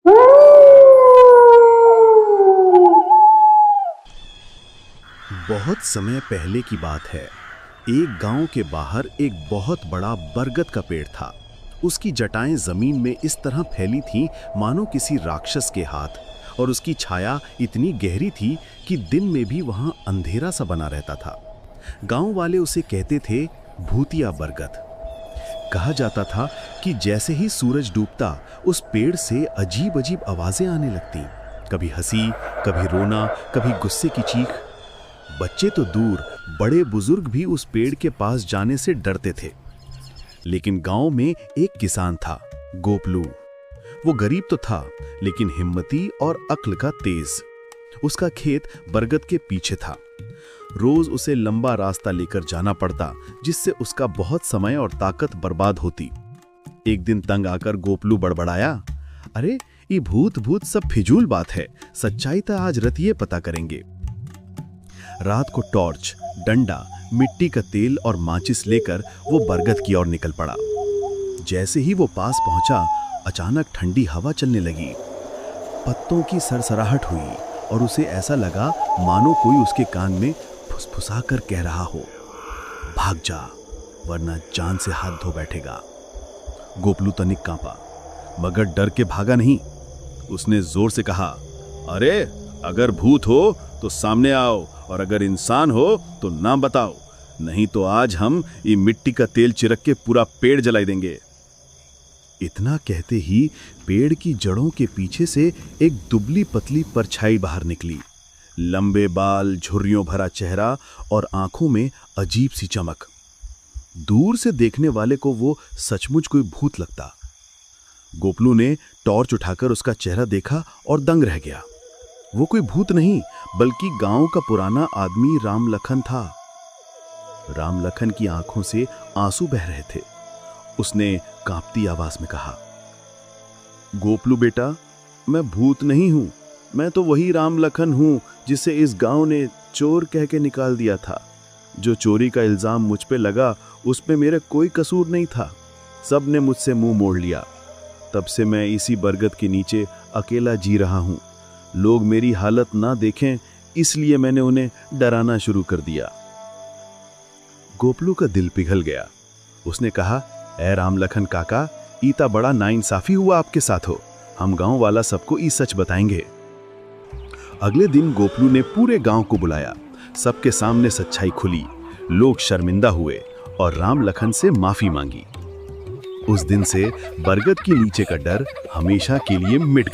बहुत समय पहले की बात है। एक गांव के बाहर एक बहुत बड़ा बरगद का पेड़ था। उसकी जटाएं जमीन में इस तरह फैली थीं मानो किसी राक्षस के हाथ, और उसकी छाया इतनी गहरी थी कि दिन में भी वहां अंधेरा सा बना रहता था। गांव वाले उसे कहते थे भूतिया बरगद। कहा जाता था कि जैसे ही सूरज डूबता उस पेड़ से अजीब अजीब आवाजें आने लगती, कभी हंसी, कभी रोना, कभी गुस्से की चीख। बच्चे तो दूर, बड़े बुजुर्ग भी उस पेड़ के पास जाने से डरते थे। लेकिन गांव में एक किसान था, गोपलू। वो गरीब तो था, लेकिन हिम्मती और अक्ल का तेज। उसका खेत बरगद के पीछे था। रोज उसे लंबा रास्ता लेकर जाना पड़ता, जिससे उसका बहुत समय और ताकत बर्बाद होती। एक दिन तंग आकर गोपलू बड़बड़ाया, अरे ये भूत भूत सब फिजूल बात है, सच्चाई तो आज रतिये पता करेंगे। रात को टॉर्च, डंडा, मिट्टी का तेल और माचिस लेकर वो बरगद की ओर निकल पड़ा। जैसे ही वो पास पहुंचा, अचानक ठंडी हवा चलने लगी। पत्तों की सरसराहट हुई और उसे ऐसा लगा मानो कोई उसके कान में फुसफुसा कर कह रहा हो, भाग जा वरना जान से हाथ धो बैठेगा। गोपलू तनिक कांपा, मगर डर के भागा नहीं। उसने जोर से कहा, अरे अगर भूत हो तो सामने आओ, और अगर इंसान हो तो नाम बताओ, नहीं तो आज हम ये मिट्टी का तेल चिरक के पूरा पेड़ जला देंगे। इतना कहते ही पेड़ की जड़ों के पीछे से एक दुबली पतली परछाई बाहर निकली। लंबे बाल, झुर्रियों भरा चेहरा और आंखों में अजीब सी चमक। दूर से देखने वाले को वो सचमुच कोई भूत लगता। गोपलू ने टॉर्च उठाकर उसका चेहरा देखा और दंग रह गया। वो कोई भूत नहीं, बल्कि गांव का पुराना आदमी रामलखन था। रामलखन की आंखों से आंसू बह रहे थे। उसने कांपती आवाज में कहा, गोपलू बेटा, मैं भूत नहीं हूं, मैं तो वही रामलखन हूं जिसे इस गांव ने चोर कह के निकाल दिया था। जो चोरी का इल्जाम मुझ पे लगा, उसमें मेरा कोई कसूर नहीं था। सब ने मुझसे मुंह मोड़ लिया। तब से मैं इसी बरगद के नीचे अकेला जी रहा हूं। लोग मेरी हालत ना देखें, इसलिए मैंने उन्हें डराना शुरू कर दिया। गोपलू का दिल पिघल गया। उसने कहा, ऐ रामलखन काका, ईता बड़ा नाइंसाफी हुआ आपके साथ हो। हम गांव वाला सबको ई सच बताएंगे। अगले दिन गोपलू ने पूरे गांव को बुलाया। सबके सामने सच्चाई खुली। लोग शर्मिंदा हुए और रामलखन से माफी मांगी। उस दिन से बरगद के नीचे का डर हमेशा के लिए मिट गया।